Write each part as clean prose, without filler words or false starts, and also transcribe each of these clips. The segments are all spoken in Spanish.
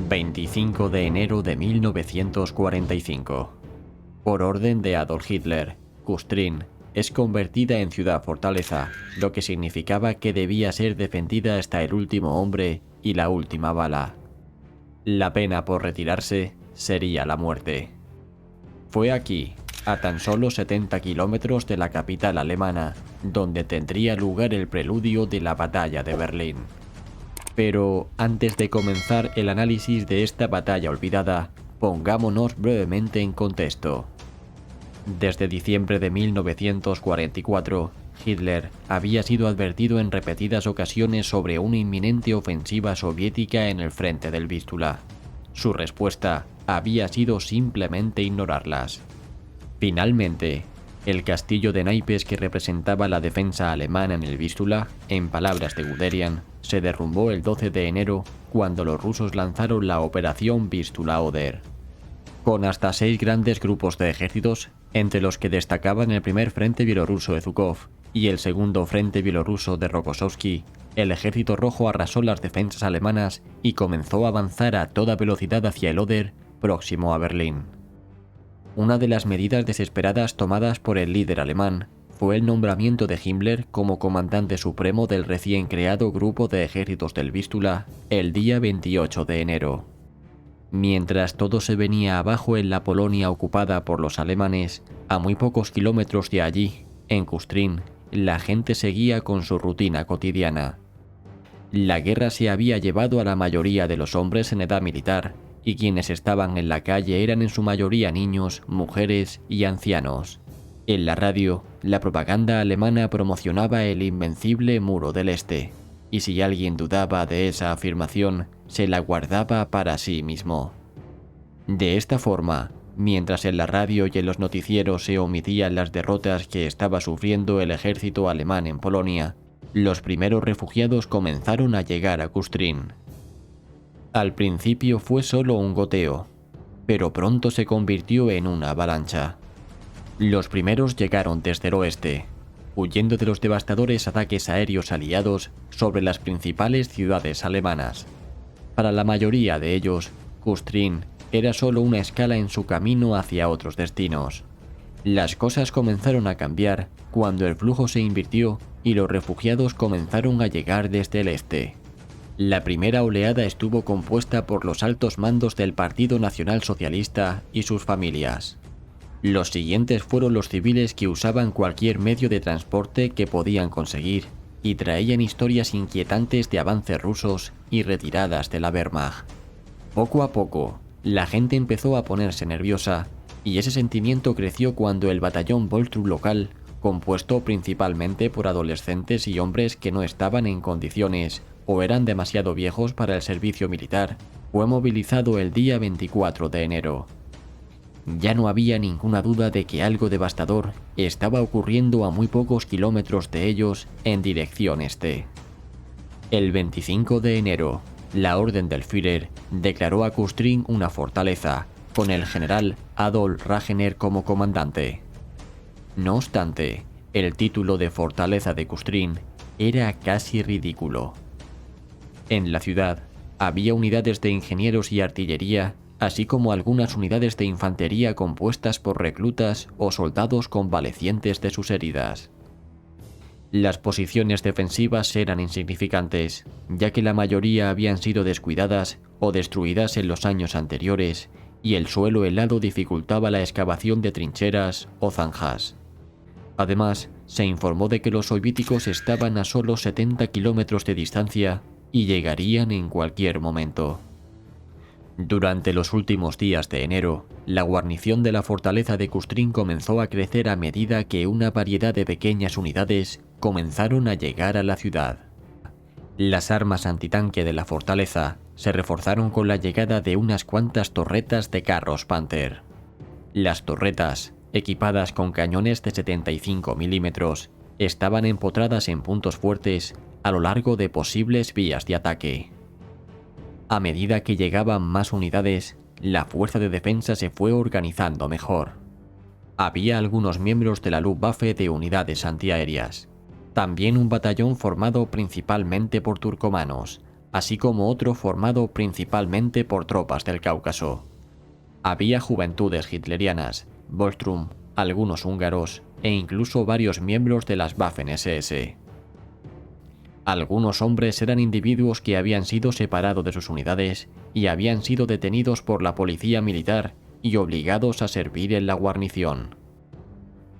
25 de enero de 1945. Por orden de Adolf Hitler, Kustrin es convertida en ciudad-fortaleza, lo que significaba que debía ser defendida hasta el último hombre y la última bala. La pena por retirarse sería la muerte. Fue aquí, a tan solo 70 kilómetros de la capital alemana, donde tendría lugar el preludio de la batalla de Berlín. Pero antes de comenzar el análisis de esta batalla olvidada, pongámonos brevemente en contexto. Desde diciembre de 1944, Hitler había sido advertido en repetidas ocasiones sobre una inminente ofensiva soviética en el frente del Vístula. Su respuesta había sido simplemente ignorarlas. Finalmente, el castillo de naipes que representaba la defensa alemana en el Vístula, en palabras de Guderian, se derrumbó el 12 de enero cuando los rusos lanzaron la operación Vístula-Oder. Con hasta 6 grandes grupos de ejércitos, entre los que destacaban el primer frente bielorruso de Zhukov y el segundo frente bielorruso de Rokossovski, el ejército rojo arrasó las defensas alemanas y comenzó a avanzar a toda velocidad hacia el Oder, próximo a Berlín. Una de las medidas desesperadas tomadas por el líder alemán fue el nombramiento de Himmler como comandante supremo del recién creado Grupo de Ejércitos del Vístula el día 28 de enero. Mientras todo se venía abajo en la Polonia ocupada por los alemanes, a muy pocos kilómetros de allí, en Kustrin, la gente seguía con su rutina cotidiana. La guerra se había llevado a la mayoría de los hombres en edad militar, y quienes estaban en la calle eran en su mayoría niños, mujeres y ancianos. En la radio, la propaganda alemana promocionaba el invencible Muro del Este, y si alguien dudaba de esa afirmación, se la guardaba para sí mismo. De esta forma, mientras en la radio y en los noticieros se omitían las derrotas que estaba sufriendo el ejército alemán en Polonia, los primeros refugiados comenzaron a llegar a Kustrin. Al principio fue solo un goteo, pero pronto se convirtió en una avalancha. Los primeros llegaron desde el oeste, huyendo de los devastadores ataques aéreos aliados sobre las principales ciudades alemanas. Para la mayoría de ellos, Kustrin era solo una escala en su camino hacia otros destinos. Las cosas comenzaron a cambiar cuando el flujo se invirtió y los refugiados comenzaron a llegar desde el este. La primera oleada estuvo compuesta por los altos mandos del Partido Nacional Socialista y sus familias. Los siguientes fueron los civiles que usaban cualquier medio de transporte que podían conseguir y traían historias inquietantes de avances rusos y retiradas de la Wehrmacht. Poco a poco, la gente empezó a ponerse nerviosa y ese sentimiento creció cuando el batallón Voltrup local, compuesto principalmente por adolescentes y hombres que no estaban en condiciones o eran demasiado viejos para el servicio militar, fue movilizado el día 24 de enero. Ya no había ninguna duda de que algo devastador estaba ocurriendo a muy pocos kilómetros de ellos en dirección este. El 25 de enero, la Orden del Führer declaró a Kustrin una fortaleza, con el general Adolf Ragener como comandante. No obstante, el título de fortaleza de Kustrin era casi ridículo. En la ciudad había unidades de ingenieros y artillería, así como algunas unidades de infantería compuestas por reclutas o soldados convalecientes de sus heridas. Las posiciones defensivas eran insignificantes, ya que la mayoría habían sido descuidadas o destruidas en los años anteriores, y el suelo helado dificultaba la excavación de trincheras o zanjas. Además, se informó de que los soviéticos estaban a solo 70 kilómetros de distancia y llegarían en cualquier momento. Durante los últimos días de enero, la guarnición de la fortaleza de Kustrin comenzó a crecer a medida que una variedad de pequeñas unidades comenzaron a llegar a la ciudad. Las armas antitanque de la fortaleza se reforzaron con la llegada de unas cuantas torretas de carros Panther. Las torretas, equipadas con cañones de 75 milímetros, estaban empotradas en puntos fuertes a lo largo de posibles vías de ataque. A medida que llegaban más unidades, la fuerza de defensa se fue organizando mejor. Había algunos miembros de la Luftwaffe de unidades antiaéreas. También un batallón formado principalmente por turcomanos, así como otro formado principalmente por tropas del Cáucaso. Había juventudes hitlerianas, Volkssturm, algunos húngaros e incluso varios miembros de las Waffen-SS. Algunos hombres eran individuos que habían sido separados de sus unidades y habían sido detenidos por la policía militar y obligados a servir en la guarnición.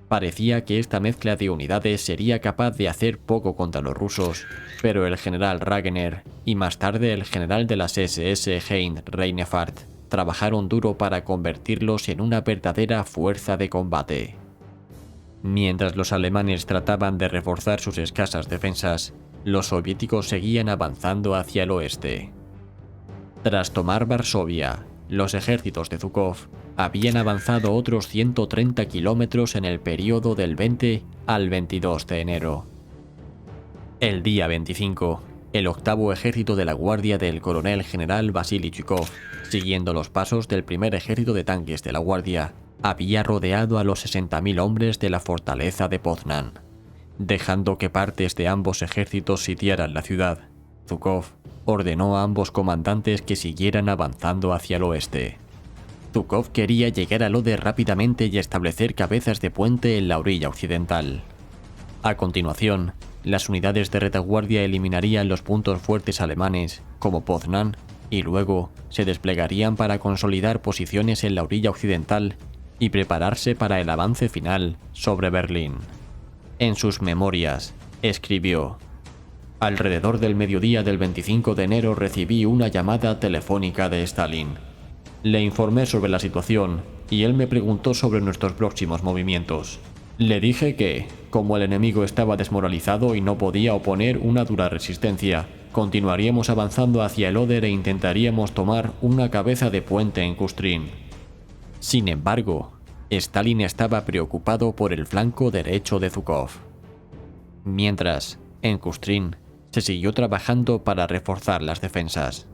Parecía que esta mezcla de unidades sería capaz de hacer poco contra los rusos, pero el general Ragener y más tarde el general de las SS Heinz Reinefeld trabajaron duro para convertirlos en una verdadera fuerza de combate. Mientras los alemanes trataban de reforzar sus escasas defensas, los soviéticos seguían avanzando hacia el oeste. Tras tomar Varsovia, los ejércitos de Zhukov habían avanzado otros 130 kilómetros en el periodo del 20 al 22 de enero. El día 25, el octavo ejército de la guardia del coronel general Vasily Zhukov, siguiendo los pasos del primer ejército de tanques de la guardia, había rodeado a los 60.000 hombres de la fortaleza de Poznan. Dejando que partes de ambos ejércitos sitiaran la ciudad, Zhukov ordenó a ambos comandantes que siguieran avanzando hacia el oeste. Zhukov quería llegar al Oder rápidamente y establecer cabezas de puente en la orilla occidental. A continuación, las unidades de retaguardia eliminarían los puntos fuertes alemanes, como Poznan, y luego se desplegarían para consolidar posiciones en la orilla occidental y prepararse para el avance final sobre Berlín. En sus memorias, escribió: «Alrededor del mediodía del 25 de enero recibí una llamada telefónica de Stalin. Le informé sobre la situación y él me preguntó sobre nuestros próximos movimientos. Le dije que, como el enemigo estaba desmoralizado y no podía oponer una dura resistencia, continuaríamos avanzando hacia el Oder e intentaríamos tomar una cabeza de puente en Kustrin. Sin embargo, Stalin estaba preocupado por el flanco derecho de Zhukov. Mientras, en Kustrin, se siguió trabajando para reforzar las defensas.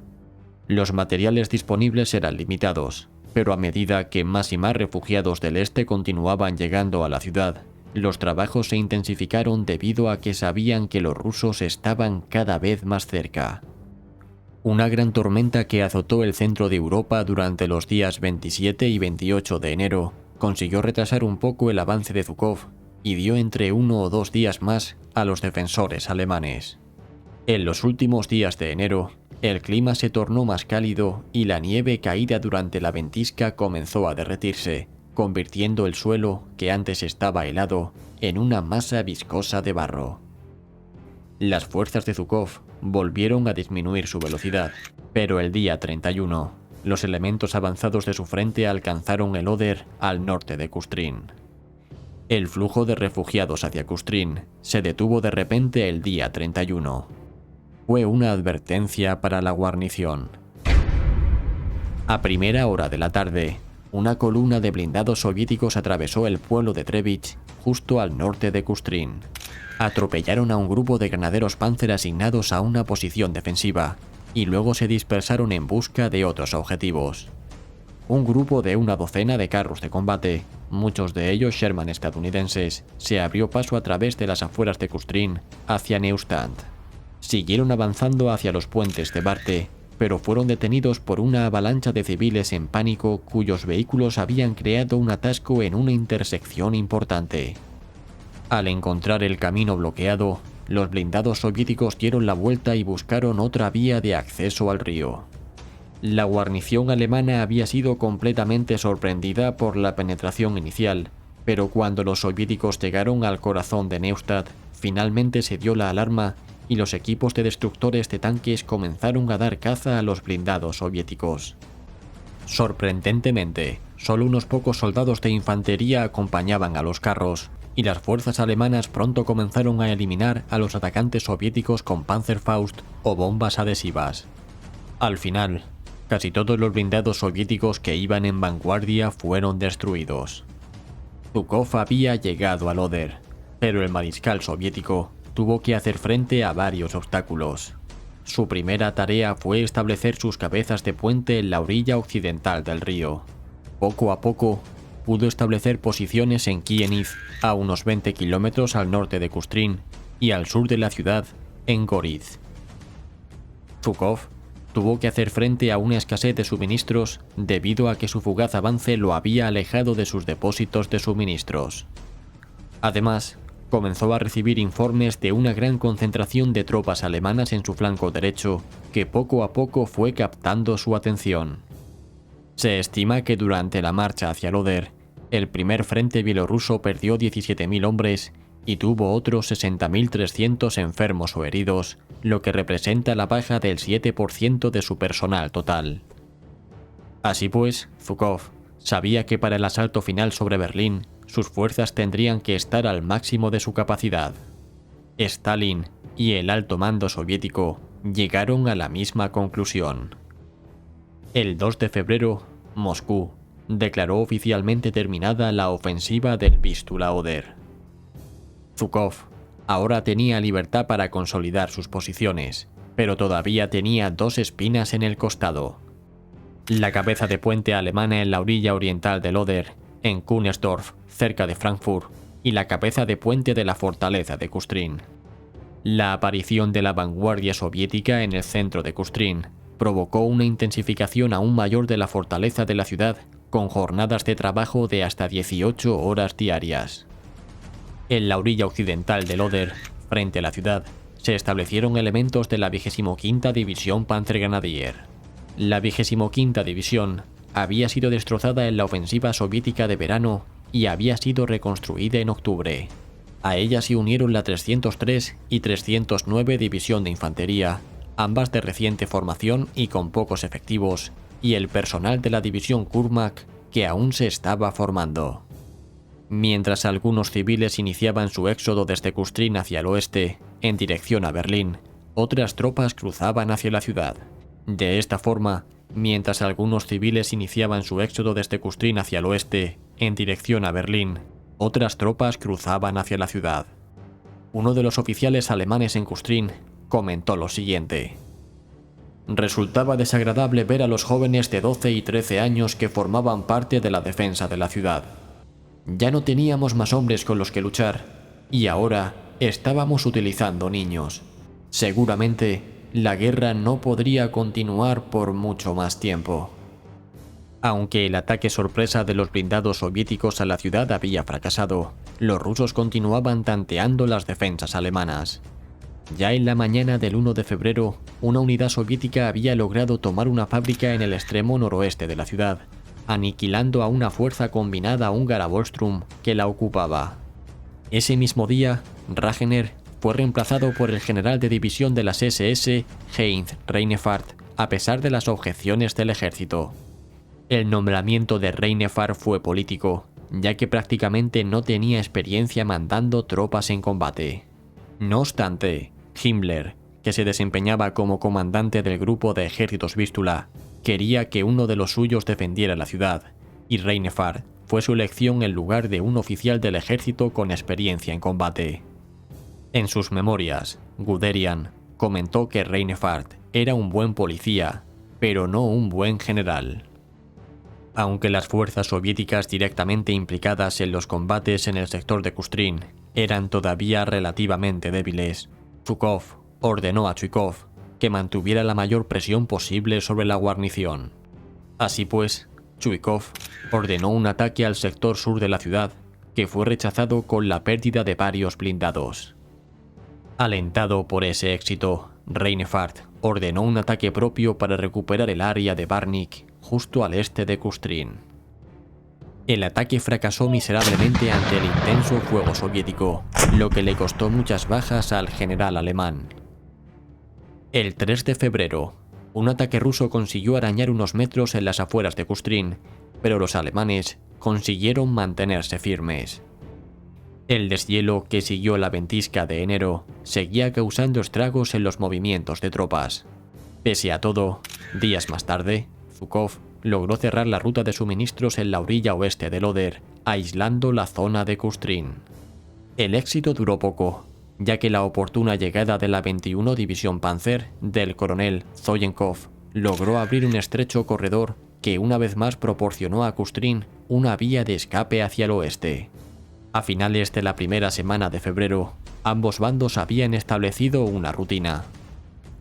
Los materiales disponibles eran limitados, pero a medida que más y más refugiados del este continuaban llegando a la ciudad, los trabajos se intensificaron debido a que sabían que los rusos estaban cada vez más cerca. Una gran tormenta que azotó el centro de Europa durante los días 27 y 28 de enero consiguió retrasar un poco el avance de Zhukov y dio entre 1 o 2 días más a los defensores alemanes. En los últimos días de enero, el clima se tornó más cálido y la nieve caída durante la ventisca comenzó a derretirse, convirtiendo el suelo, que antes estaba helado, en una masa viscosa de barro. Las fuerzas de Zhukov volvieron a disminuir su velocidad, pero el día 31, los elementos avanzados de su frente alcanzaron el Oder al norte de Kustrin. El flujo de refugiados hacia Kustrin se detuvo de repente el día 31. Fue una advertencia para la guarnición. A primera hora de la tarde, una columna de blindados soviéticos atravesó el pueblo de Trevich, justo al norte de Kustrin. Atropellaron a un grupo de granaderos Panzer asignados a una posición defensiva, y luego se dispersaron en busca de otros objetivos. Un grupo de una docena de carros de combate, muchos de ellos Sherman estadounidenses, se abrió paso a través de las afueras de Kustrin hacia Neustadt. Siguieron avanzando hacia los puentes de Barte, pero fueron detenidos por una avalancha de civiles en pánico cuyos vehículos habían creado un atasco en una intersección importante. Al encontrar el camino bloqueado, los blindados soviéticos dieron la vuelta y buscaron otra vía de acceso al río. La guarnición alemana había sido completamente sorprendida por la penetración inicial, pero cuando los soviéticos llegaron al corazón de Neustadt, finalmente se dio la alarma y los equipos de destructores de tanques comenzaron a dar caza a los blindados soviéticos. Sorprendentemente, solo unos pocos soldados de infantería acompañaban a los carros, y las fuerzas alemanas pronto comenzaron a eliminar a los atacantes soviéticos con Panzerfaust o bombas adhesivas. Al final, casi todos los blindados soviéticos que iban en vanguardia fueron destruidos. Zhukov había llegado al Oder, pero el mariscal soviético tuvo que hacer frente a varios obstáculos. Su primera tarea fue establecer sus cabezas de puente en la orilla occidental del río. Poco a poco, pudo establecer posiciones en Kieniv, a unos 20 kilómetros al norte de Kustrin, y al sur de la ciudad, en Goriz. Zhukov tuvo que hacer frente a una escasez de suministros debido a que su fugaz avance lo había alejado de sus depósitos de suministros. Además, comenzó a recibir informes de una gran concentración de tropas alemanas en su flanco derecho, que poco a poco fue captando su atención. Se estima que durante la marcha hacia Loder, el primer frente bielorruso perdió 17.000 hombres y tuvo otros 60.300 enfermos o heridos, lo que representa la baja del 7% de su personal total. Así pues, Zhukov sabía que para el asalto final sobre Berlín, sus fuerzas tendrían que estar al máximo de su capacidad. Stalin y el alto mando soviético llegaron a la misma conclusión. El 2 de febrero, Moscú declaró oficialmente terminada la ofensiva del Vístula-Oder. Zhukov ahora tenía libertad para consolidar sus posiciones, pero todavía tenía dos espinas en el costado. La cabeza de puente alemana en la orilla oriental del Oder, en Kunersdorf, cerca de Frankfurt, y la cabeza de puente de la fortaleza de Kustrin. La aparición de la vanguardia soviética en el centro de Kustrin provocó una intensificación aún mayor de la fortaleza de la ciudad, con jornadas de trabajo de hasta 18 horas diarias. En la orilla occidental del Oder, frente a la ciudad, se establecieron elementos de la 25ª División Panzergrenadier. La 25ª División había sido destrozada en la ofensiva soviética de verano y había sido reconstruida en octubre. A ella se unieron la 303 y 309 División de Infantería, ambas de reciente formación y con pocos efectivos, y el personal de la División Kurmak, que aún se estaba formando. Mientras algunos civiles iniciaban su éxodo desde Kustrin hacia el oeste, en dirección a Berlín, otras tropas cruzaban hacia la ciudad. De esta forma, mientras algunos civiles iniciaban su éxodo desde Kustrin hacia el oeste, en dirección a Berlín, otras tropas cruzaban hacia la ciudad. Uno de los oficiales alemanes en Kustrin comentó lo siguiente: resultaba desagradable ver a los jóvenes de 12 y 13 años que formaban parte de la defensa de la ciudad. Ya no teníamos más hombres con los que luchar, y ahora estábamos utilizando niños. Seguramente, la guerra no podría continuar por mucho más tiempo. Aunque el ataque sorpresa de los blindados soviéticos a la ciudad había fracasado, los rusos continuaban tanteando las defensas alemanas. Ya en la mañana del 1 de febrero, una unidad soviética había logrado tomar una fábrica en el extremo noroeste de la ciudad, aniquilando a una fuerza combinada húngara Volkssturm que la ocupaba. Ese mismo día, Ragener fue reemplazado por el general de división de las SS, Heinz Reinefeld, a pesar de las objeciones del ejército. El nombramiento de Reinefeld fue político, ya que prácticamente no tenía experiencia mandando tropas en combate. No obstante, Himmler, que se desempeñaba como comandante del grupo de ejércitos Vístula, quería que uno de los suyos defendiera la ciudad, y Reinefeld fue su elección en lugar de un oficial del ejército con experiencia en combate. En sus memorias, Guderian comentó que Reinefeld era un buen policía, pero no un buen general. Aunque las fuerzas soviéticas directamente implicadas en los combates en el sector de Kustrin eran todavía relativamente débiles, Zhukov ordenó a Chuikov que mantuviera la mayor presión posible sobre la guarnición. Así pues, Chuikov ordenó un ataque al sector sur de la ciudad, que fue rechazado con la pérdida de varios blindados. Alentado por ese éxito, Reinefeld ordenó un ataque propio para recuperar el área de Barnik, justo al este de Kustrin. El ataque fracasó miserablemente ante el intenso fuego soviético, lo que le costó muchas bajas al general alemán. El 3 de febrero, un ataque ruso consiguió arañar unos metros en las afueras de Kustrin, pero los alemanes consiguieron mantenerse firmes. El deshielo que siguió la ventisca de enero seguía causando estragos en los movimientos de tropas. Pese a todo, días más tarde, Zhukov logró cerrar la ruta de suministros en la orilla oeste del Oder, aislando la zona de Kustrin. El éxito duró poco, ya que la oportuna llegada de la 21 División Panzer del coronel Zoyenkov logró abrir un estrecho corredor que una vez más proporcionó a Kustrin una vía de escape hacia el oeste. A finales de la primera semana de febrero, ambos bandos habían establecido una rutina.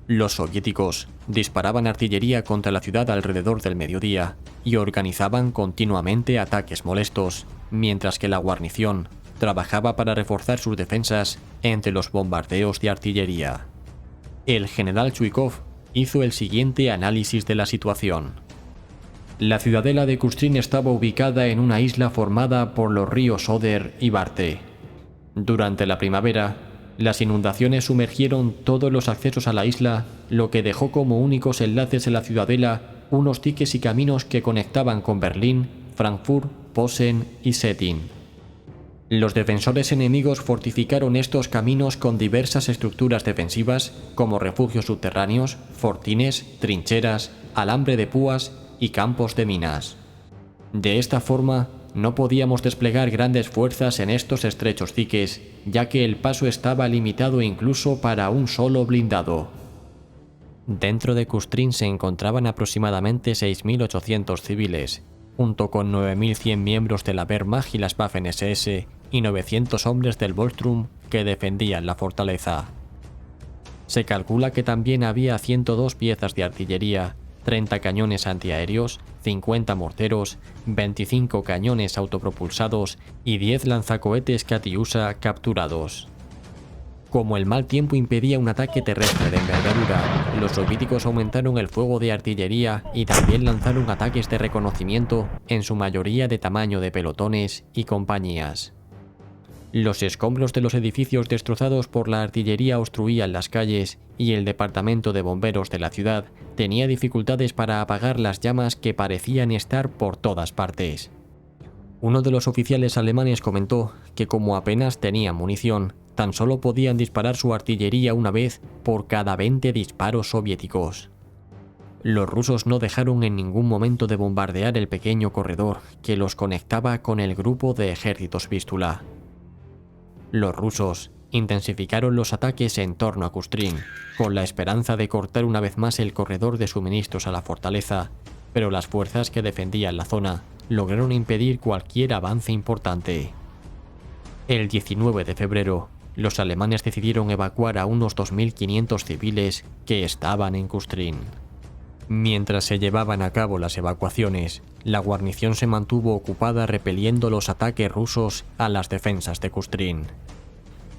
Los soviéticos disparaban artillería contra la ciudad alrededor del mediodía y organizaban continuamente ataques molestos, mientras que la guarnición trabajaba para reforzar sus defensas entre los bombardeos de artillería. El general Chuikov hizo el siguiente análisis de la situación. La ciudadela de Kustrin estaba ubicada en una isla formada por los ríos Oder y Barte. Durante la primavera, las inundaciones sumergieron todos los accesos a la isla, lo que dejó como únicos enlaces en la ciudadela unos diques y caminos que conectaban con Berlín, Frankfurt, Posen y Stettin. Los defensores enemigos fortificaron estos caminos con diversas estructuras defensivas, como refugios subterráneos, fortines, trincheras, alambre de púas y campos de minas. De esta forma, no podíamos desplegar grandes fuerzas en estos estrechos diques, ya que el paso estaba limitado incluso para un solo blindado. Dentro de Kustrin se encontraban aproximadamente 6.800 civiles, junto con 9.100 miembros de la Wehrmacht y las Waffen-SS y 900 hombres del Voltrum que defendían la fortaleza. Se calcula que también había 102 piezas de artillería, 30 cañones antiaéreos, 50 morteros, 25 cañones autopropulsados y 10 lanzacohetes Katyusha capturados. Como el mal tiempo impedía un ataque terrestre de envergadura, los soviéticos aumentaron el fuego de artillería y también lanzaron ataques de reconocimiento, en su mayoría de tamaño de pelotones y compañías. Los escombros de los edificios destrozados por la artillería obstruían las calles y el departamento de bomberos de la ciudad tenía dificultades para apagar las llamas que parecían estar por todas partes. Uno de los oficiales alemanes comentó que como apenas tenían munición, tan solo podían disparar su artillería una vez por cada 20 disparos soviéticos. Los rusos no dejaron en ningún momento de bombardear el pequeño corredor que los conectaba con el grupo de ejércitos Vístula. Los rusos intensificaron los ataques en torno a Kustrin, con la esperanza de cortar una vez más el corredor de suministros a la fortaleza, pero las fuerzas que defendían la zona lograron impedir cualquier avance importante. El 19 de febrero, los alemanes decidieron evacuar a unos 2.500 civiles que estaban en Kustrin. Mientras se llevaban a cabo las evacuaciones, la guarnición se mantuvo ocupada repeliendo los ataques rusos a las defensas de Kustrin.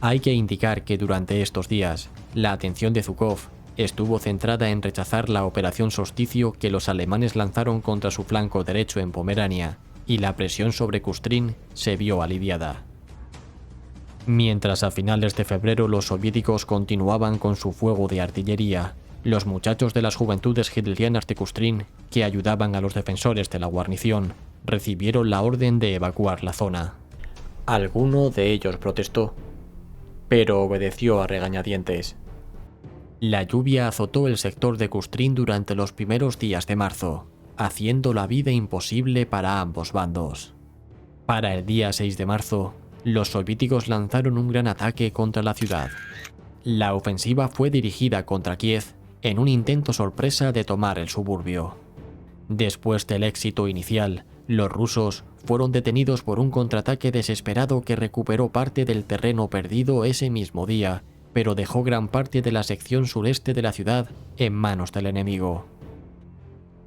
Hay que indicar que durante estos días, la atención de Zhukov estuvo centrada en rechazar la operación Solsticio que los alemanes lanzaron contra su flanco derecho en Pomerania, y la presión sobre Kustrin se vio aliviada. Mientras a finales de febrero los soviéticos continuaban con su fuego de artillería, los muchachos de las juventudes hitlerianas de Kustrin, que ayudaban a los defensores de la guarnición, recibieron la orden de evacuar la zona. Alguno de ellos protestó, pero obedeció a regañadientes. La lluvia azotó el sector de Kustrin durante los primeros días de marzo, haciendo la vida imposible para ambos bandos. Para el día 6 de marzo, los soviéticos lanzaron un gran ataque contra la ciudad. La ofensiva fue dirigida contra Kiev en un intento sorpresa de tomar el suburbio. Después del éxito inicial, los rusos fueron detenidos por un contraataque desesperado que recuperó parte del terreno perdido ese mismo día, pero dejó gran parte de la sección sureste de la ciudad en manos del enemigo.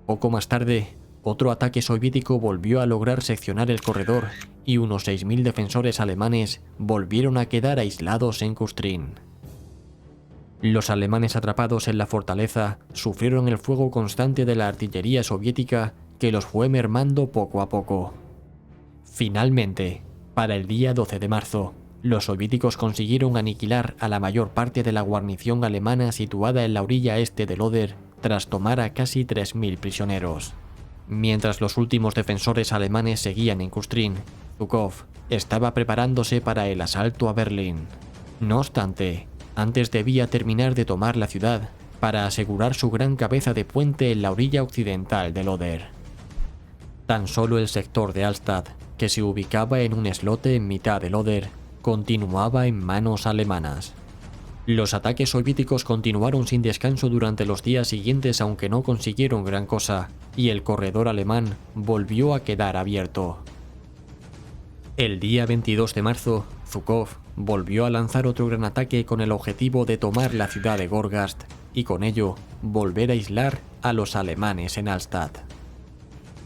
Poco más tarde, otro ataque soviético volvió a lograr seccionar el corredor y unos 6.000 defensores alemanes volvieron a quedar aislados en Kustrin. Los alemanes atrapados en la fortaleza sufrieron el fuego constante de la artillería soviética que los fue mermando poco a poco. Finalmente, para el día 12 de marzo, los soviéticos consiguieron aniquilar a la mayor parte de la guarnición alemana situada en la orilla este del Oder tras tomar a casi 3.000 prisioneros. Mientras los últimos defensores alemanes seguían en Kustrin, Zhukov estaba preparándose para el asalto a Berlín. No obstante, antes debía terminar de tomar la ciudad para asegurar su gran cabeza de puente en la orilla occidental del Oder. Tan solo el sector de Alstadt, que se ubicaba en un islote en mitad del Oder, continuaba en manos alemanas. Los ataques soviéticos continuaron sin descanso durante los días siguientes, aunque no consiguieron gran cosa, y el corredor alemán volvió a quedar abierto. El día 22 de marzo, Zhukov volvió a lanzar otro gran ataque con el objetivo de tomar la ciudad de Gorgast, y con ello volver a aislar a los alemanes en Hallstatt.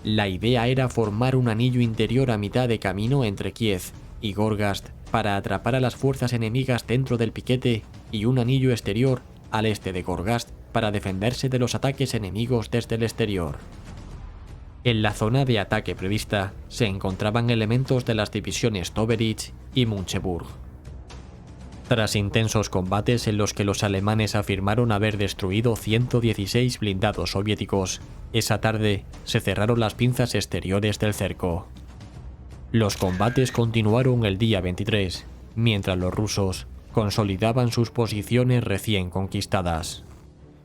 La idea era formar un anillo interior a mitad de camino entre Kiev y Gorgast para atrapar a las fuerzas enemigas dentro del piquete y un anillo exterior al este de Gorgast para defenderse de los ataques enemigos desde el exterior. En la zona de ataque prevista se encontraban elementos de las divisiones Doberich y Muncheburg. Tras intensos combates en los que los alemanes afirmaron haber destruido 116 blindados soviéticos, esa tarde se cerraron las pinzas exteriores del cerco. Los combates continuaron el día 23, mientras los rusos consolidaban sus posiciones recién conquistadas.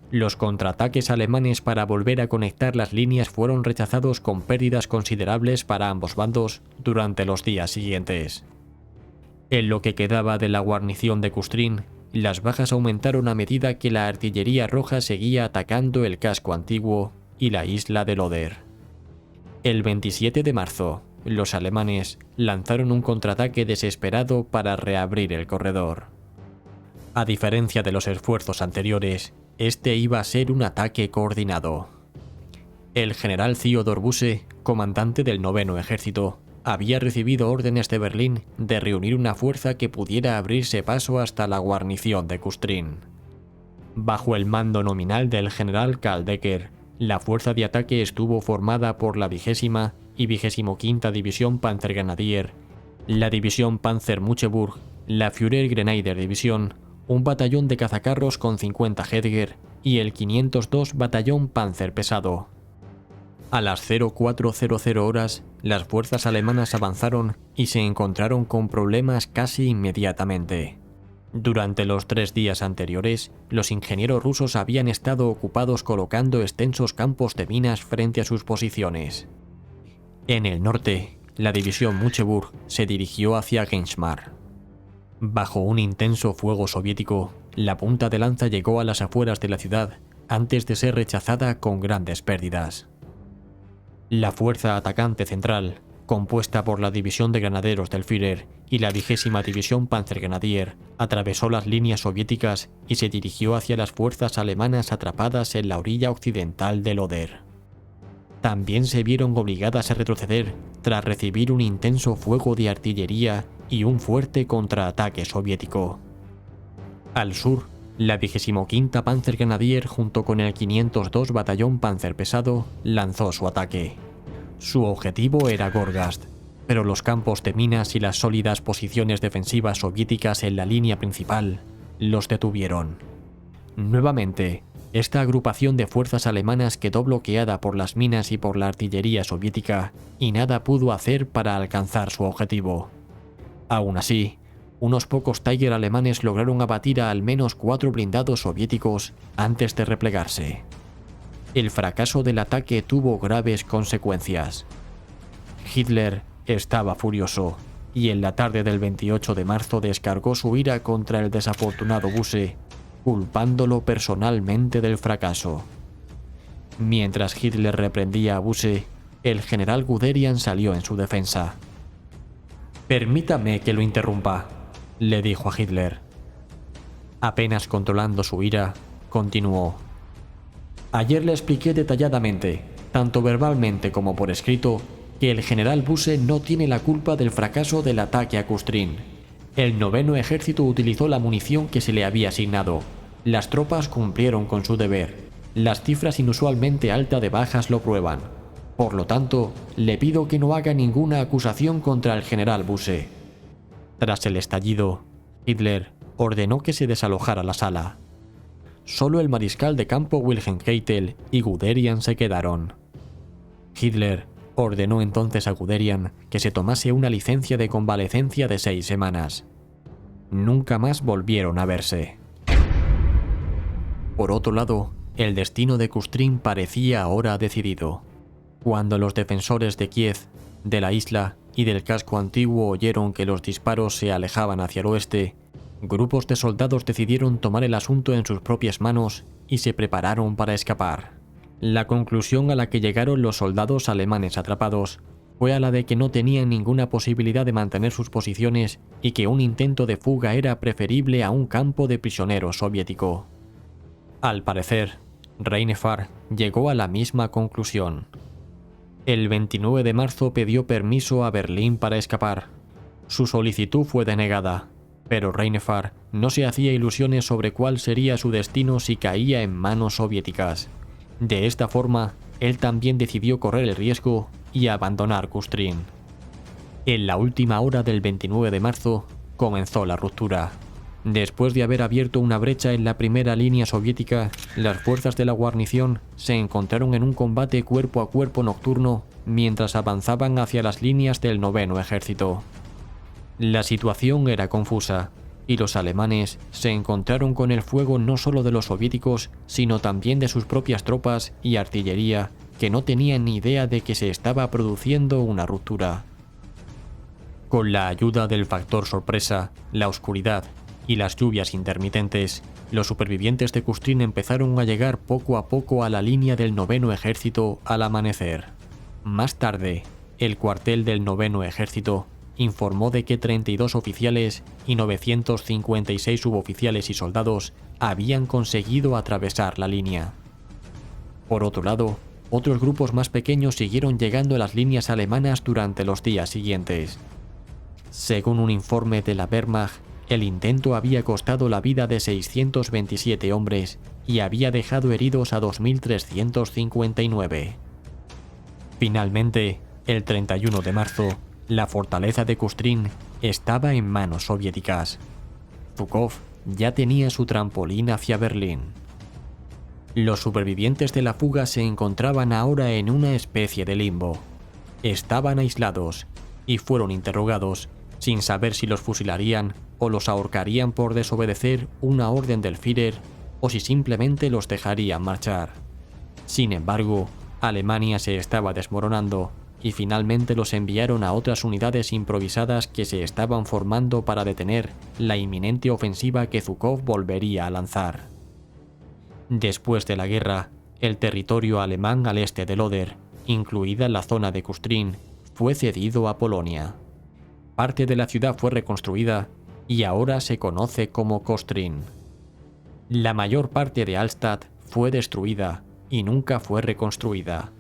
Los contraataques alemanes para volver a conectar las líneas fueron rechazados con pérdidas considerables para ambos bandos durante los días siguientes. En lo que quedaba de la guarnición de Kustrin, las bajas aumentaron a medida que la artillería roja seguía atacando el casco antiguo y la isla de Loder. El 27 de marzo, los alemanes lanzaron un contraataque desesperado para reabrir el corredor. A diferencia de los esfuerzos anteriores, este iba a ser un ataque coordinado. El general Theodor Busse, comandante del 9º Ejército, había recibido órdenes de Berlín de reunir una fuerza que pudiera abrirse paso hasta la guarnición de Kustrin. Bajo el mando nominal del general Karl Decker, la fuerza de ataque estuvo formada por la 20ª y 25ª División Panzergrenadier, la División Panzer Muncheburg, la Führer-Grenadier Division, un batallón de cazacarros con 50 Heidegger y el 502 Batallón Panzer Pesado. A las 0400 horas, las fuerzas alemanas avanzaron y se encontraron con problemas casi inmediatamente. Durante los 3 días anteriores, los ingenieros rusos habían estado ocupados colocando extensos campos de minas frente a sus posiciones. En el norte, la división Muncheburg se dirigió hacia Gensmar. Bajo un intenso fuego soviético, la punta de lanza llegó a las afueras de la ciudad antes de ser rechazada con grandes pérdidas. La fuerza atacante central, compuesta por la división de granaderos del Führer y la 20ª División Panzergrenadier, atravesó las líneas soviéticas y se dirigió hacia las fuerzas alemanas atrapadas en la orilla occidental del Oder. También se vieron obligadas a retroceder tras recibir un intenso fuego de artillería y un fuerte contraataque soviético. Al sur, la 25ª Panzergrenadier junto con el 502 Batallón Panzer Pesado lanzó su ataque. Su objetivo era Gorgast, pero los campos de minas y las sólidas posiciones defensivas soviéticas en la línea principal los detuvieron. Nuevamente, esta agrupación de fuerzas alemanas quedó bloqueada por las minas y por la artillería soviética y nada pudo hacer para alcanzar su objetivo. Aún así, unos pocos Tiger alemanes lograron abatir a al menos 4 blindados soviéticos antes de replegarse. El fracaso del ataque tuvo graves consecuencias. Hitler estaba furioso y en la tarde del 28 de marzo descargó su ira contra el desafortunado Busse, culpándolo personalmente del fracaso. Mientras Hitler reprendía a Busse, el general Guderian salió en su defensa. «Permítame que lo interrumpa», le dijo a Hitler. Apenas controlando su ira, continuó. «Ayer le expliqué detalladamente, tanto verbalmente como por escrito, que el general Busse no tiene la culpa del fracaso del ataque a Kustrin. El 9º Ejército utilizó la munición que se le había asignado. Las tropas cumplieron con su deber. Las cifras inusualmente altas de bajas lo prueban. Por lo tanto, le pido que no haga ninguna acusación contra el general Busse». Tras el estallido, Hitler ordenó que se desalojara la sala. Solo el mariscal de campo Wilhelm Keitel y Guderian se quedaron. Hitler ordenó entonces a Guderian que se tomase una licencia de convalecencia de 6 semanas. Nunca más volvieron a verse. Por otro lado, el destino de Kustrin parecía ahora decidido. Cuando los defensores de Kiev, de la isla y del casco antiguo oyeron que los disparos se alejaban hacia el oeste, grupos de soldados decidieron tomar el asunto en sus propias manos y se prepararon para escapar. La conclusión a la que llegaron los soldados alemanes atrapados fue a la de que no tenían ninguna posibilidad de mantener sus posiciones y que un intento de fuga era preferible a un campo de prisioneros soviético. Al parecer, Reinefar llegó a la misma conclusión. El 29 de marzo pidió permiso a Berlín para escapar. Su solicitud fue denegada, pero Reinefar no se hacía ilusiones sobre cuál sería su destino si caía en manos soviéticas. De esta forma, él también decidió correr el riesgo y abandonar Kustrin. En la última hora del 29 de marzo, comenzó la ruptura. Después de haber abierto una brecha en la primera línea soviética, las fuerzas de la guarnición se encontraron en un combate cuerpo a cuerpo nocturno mientras avanzaban hacia las líneas del 9º Ejército. La situación era confusa, y los alemanes se encontraron con el fuego no solo de los soviéticos, sino también de sus propias tropas y artillería, que no tenían ni idea de que se estaba produciendo una ruptura. Con la ayuda del factor sorpresa, la oscuridad y las lluvias intermitentes, los supervivientes de Kustrin empezaron a llegar poco a poco a la línea del 9º Ejército al amanecer. Más tarde, el cuartel del 9º Ejército informó de que 32 oficiales y 956 suboficiales y soldados habían conseguido atravesar la línea. Por otro lado, otros grupos más pequeños siguieron llegando a las líneas alemanas durante los días siguientes. Según un informe de la Wehrmacht, el intento había costado la vida de 627 hombres y había dejado heridos a 2.359. Finalmente, el 31 de marzo, la fortaleza de Kustrin estaba en manos soviéticas. Zhukov ya tenía su trampolín hacia Berlín. Los supervivientes de la fuga se encontraban ahora en una especie de limbo. Estaban aislados y fueron interrogados, sin saber si los fusilarían o los ahorcarían por desobedecer una orden del Führer o si simplemente los dejarían marchar. Sin embargo, Alemania se estaba desmoronando y finalmente los enviaron a otras unidades improvisadas que se estaban formando para detener la inminente ofensiva que Zhukov volvería a lanzar. Después de la guerra, el territorio alemán al este del Oder, incluida la zona de Kustrin, fue cedido a Polonia. Parte de la ciudad fue reconstruida y ahora se conoce como Kostrin. La mayor parte de Hallstatt fue destruida y nunca fue reconstruida.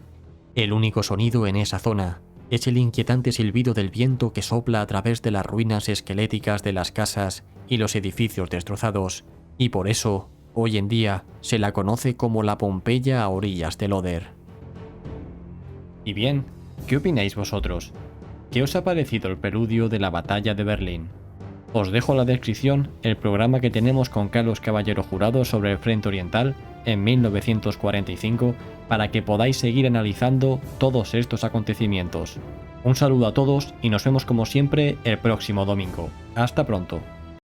El único sonido en esa zona es el inquietante silbido del viento que sopla a través de las ruinas esqueléticas de las casas y los edificios destrozados, y por eso, hoy en día, se la conoce como la Pompeya a orillas del Oder. Y bien, ¿qué opináis vosotros? ¿Qué os ha parecido el preludio de la batalla de Berlín? Os dejo en la descripción el programa que tenemos con Carlos Caballero Jurado sobre el Frente Oriental en 1945 para que podáis seguir analizando todos estos acontecimientos. Un saludo a todos y nos vemos como siempre el próximo domingo. Hasta pronto.